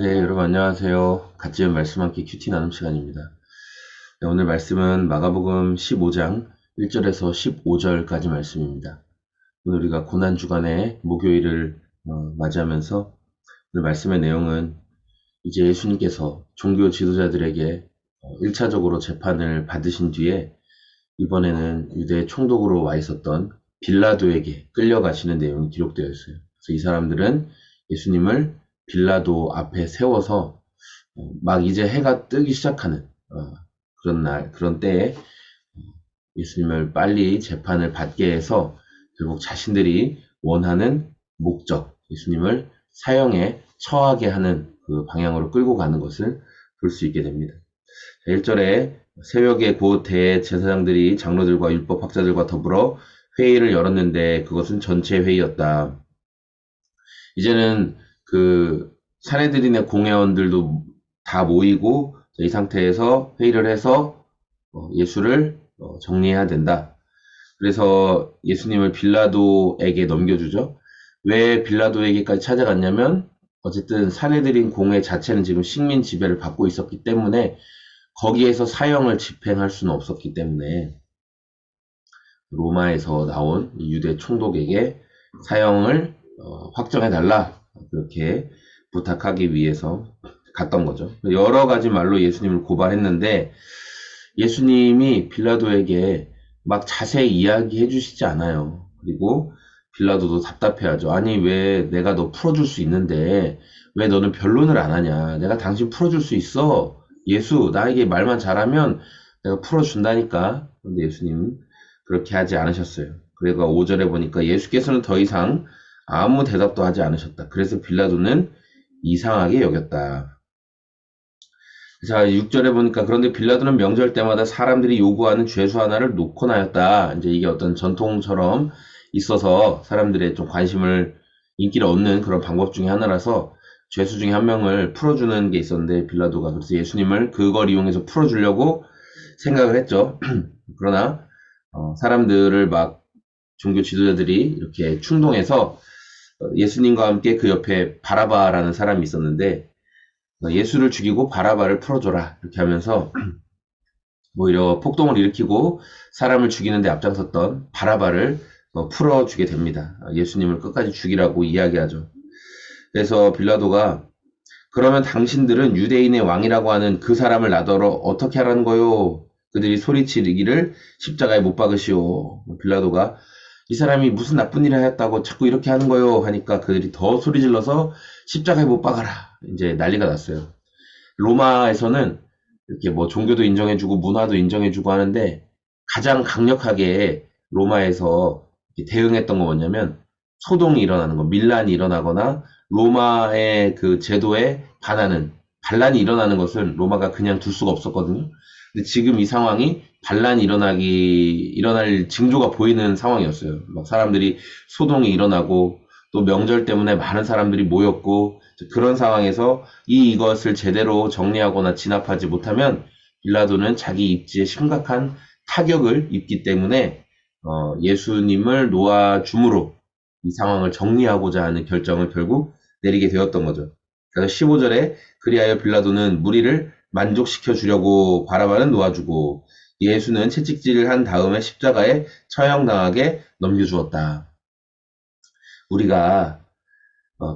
네, 여러분 안녕하세요. 같이 말씀 함께 큐티 나눔 시간입니다. 네, 오늘 말씀은 마가복음 15장 1절에서 15절까지 말씀입니다. 오늘 우리가 고난주간의 목요일을 맞이하면서 오늘 말씀의 내용은 이제 예수님께서 종교 지도자들에게 1차적으로 재판을 받으신 뒤에 이번에는 유대 총독으로 와 있었던 빌라도에게 끌려가시는 내용이 기록되어 있어요. 그래서 이 사람들은 예수님을 빌라도 앞에 세워서 막 이제 해가 뜨기 시작하는 그런 때에 예수님을 빨리 재판을 받게 해서 결국 자신들이 원하는 목적, 예수님을 사형에 처하게 하는 그 방향으로 끌고 가는 것을 볼 수 있게 됩니다. 1절에 새벽에 곧 대제사장들이 장로들과 율법학자들과 더불어 회의를 열었는데 그것은 전체 회의였다. 이제는 그 사내들인의 공회원들도 다 모이고 이 상태에서 회의를 해서 예수를 정리해야 된다. 그래서 예수님을 빌라도에게 넘겨주죠. 왜 빌라도에게까지 찾아갔냐면 어쨌든 사내들인 공회 자체는 지금 식민 지배를 받고 있었기 때문에 거기에서 사형을 집행할 수는 없었기 때문에 로마에서 나온 유대 총독에게 사형을 확정해달라 그렇게 부탁하기 위해서 갔던 거죠. 여러 가지 말로 예수님을 고발했는데 예수님이 빌라도에게 막 자세히 이야기해 주시지 않아요. 그리고 빌라도도 답답해하죠. 아니 왜 내가 너 풀어줄 수 있는데 왜 너는 변론을 안 하냐. 내가 당신 풀어줄 수 있어. 예수 나에게 말만 잘하면 내가 풀어준다니까. 근데 예수님은 그렇게 하지 않으셨어요. 그래가 5절에 보니까 예수께서는 더 이상 아무 대답도 하지 않으셨다. 그래서 빌라도는 이상하게 여겼다. 자, 6절에 보니까 그런데 빌라도는 명절 때마다 사람들이 요구하는 죄수 하나를 놓고 나였다. 이제 이게 어떤 전통처럼 있어서 사람들의 좀 인기를 얻는 그런 방법 중에 하나라서 죄수 중에 한 명을 풀어주는 게 있었는데 빌라도가 그래서 예수님을 그걸 이용해서 풀어주려고 생각을 했죠. 그러나 사람들을 막 종교 지도자들이 이렇게 충동해서 예수님과 함께 그 옆에 바라바라는 사람이 있었는데 예수를 죽이고 바라바를 풀어줘라 이렇게 하면서 오히려 폭동을 일으키고 사람을 죽이는 데 앞장섰던 바라바를 풀어주게 됩니다. 예수님을 끝까지 죽이라고 이야기하죠. 그래서 빌라도가 그러면 당신들은 유대인의 왕이라고 하는 그 사람을 나더러 어떻게 하라는 거요? 그들이 소리치기를 십자가에 못 박으시오. 빌라도가 이 사람이 무슨 나쁜 일을 하였다고 자꾸 이렇게 하는 거요? 하니까 그들이 더 소리 질러서 십자가에 못 박아라. 이제 난리가 났어요. 로마에서는 이렇게 뭐 종교도 인정해주고 문화도 인정해주고 하는데 가장 강력하게 로마에서 대응했던 건 뭐냐면 소동이 일어나는 거, 밀란이 일어나거나 로마의 그 제도에 반란이 일어나는 것을 로마가 그냥 둘 수가 없었거든요. 근데 지금 이 상황이 반란이 일어날 징조가 보이는 상황이었어요. 막 사람들이 소동이 일어나고 또 명절 때문에 많은 사람들이 모였고 그런 상황에서 이것을 제대로 정리하거나 진압하지 못하면 빌라도는 자기 입지에 심각한 타격을 입기 때문에 예수님을 놓아줌으로 이 상황을 정리하고자 하는 결정을 결국 내리게 되었던 거죠. 그래서 15절에 그리하여 빌라도는 무리를 만족시켜 주려고 바라바는 놓아주고 예수는 채찍질을 한 다음에 십자가에 처형당하게 넘겨주었다. 우리가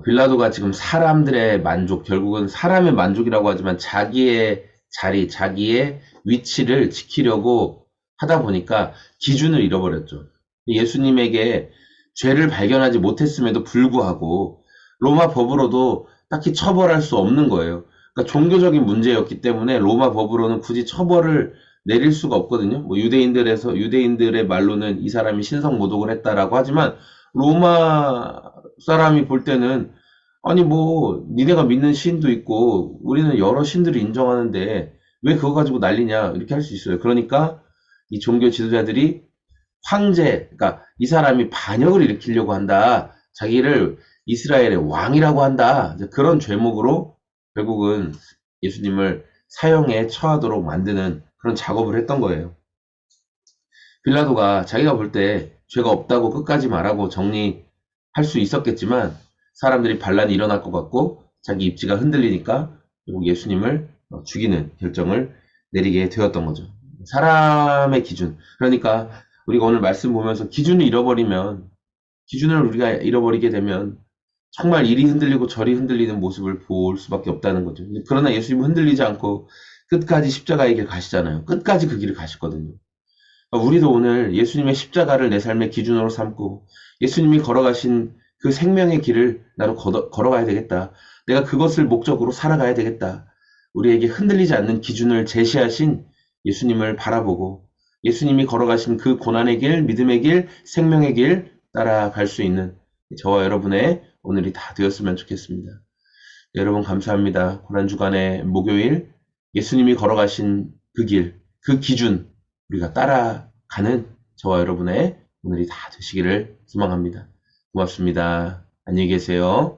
빌라도가 지금 사람들의 만족, 결국은 사람의 만족이라고 하지만 자기의 자리, 자기의 위치를 지키려고 하다 보니까 기준을 잃어버렸죠. 예수님에게 죄를 발견하지 못했음에도 불구하고 로마 법으로도 딱히 처벌할 수 없는 거예요. 그러니까 종교적인 문제였기 때문에 로마 법으로는 굳이 처벌을 내릴 수가 없거든요. 뭐 유대인들의 말로는 이 사람이 신성 모독을 했다라고 하지만 로마 사람이 볼 때는 아니 뭐 니네가 믿는 신도 있고 우리는 여러 신들을 인정하는데 왜 그거 가지고 난리냐 이렇게 할 수 있어요. 그러니까 이 종교 지도자들이 그러니까 이 사람이 반역을 일으키려고 한다. 자기를 이스라엘의 왕이라고 한다. 그런 죄목으로 결국은 예수님을 사형에 처하도록 만드는 그런 작업을 했던 거예요. 빌라도가 자기가 볼 때 죄가 없다고 끝까지 말하고 정리할 수 있었겠지만 사람들이 반란이 일어날 것 같고 자기 입지가 흔들리니까 결국 예수님을 죽이는 결정을 내리게 되었던 거죠. 사람의 기준. 그러니까 우리가 오늘 말씀 보면서 기준을 잃어버리면, 기준을 우리가 잃어버리게 되면 정말 이리 흔들리고 저리 흔들리는 모습을 볼 수밖에 없다는 거죠. 그러나 예수님은 흔들리지 않고 끝까지 십자가의 길 가시잖아요. 끝까지 그 길을 가셨거든요. 우리도 오늘 예수님의 십자가를 내 삶의 기준으로 삼고 예수님이 걸어가신 그 생명의 길을 나도 걸어가야 되겠다. 내가 그것을 목적으로 살아가야 되겠다. 우리에게 흔들리지 않는 기준을 제시하신 예수님을 바라보고 예수님이 걸어가신 그 고난의 길, 믿음의 길, 생명의 길 따라갈 수 있는 저와 여러분의 오늘이 다 되었으면 좋겠습니다. 여러분 감사합니다. 고난주간의 목요일 예수님이 걸어가신 그 길, 그 기준 우리가 따라가는 저와 여러분의 오늘이 다 되시기를 소망합니다. 고맙습니다. 안녕히 계세요.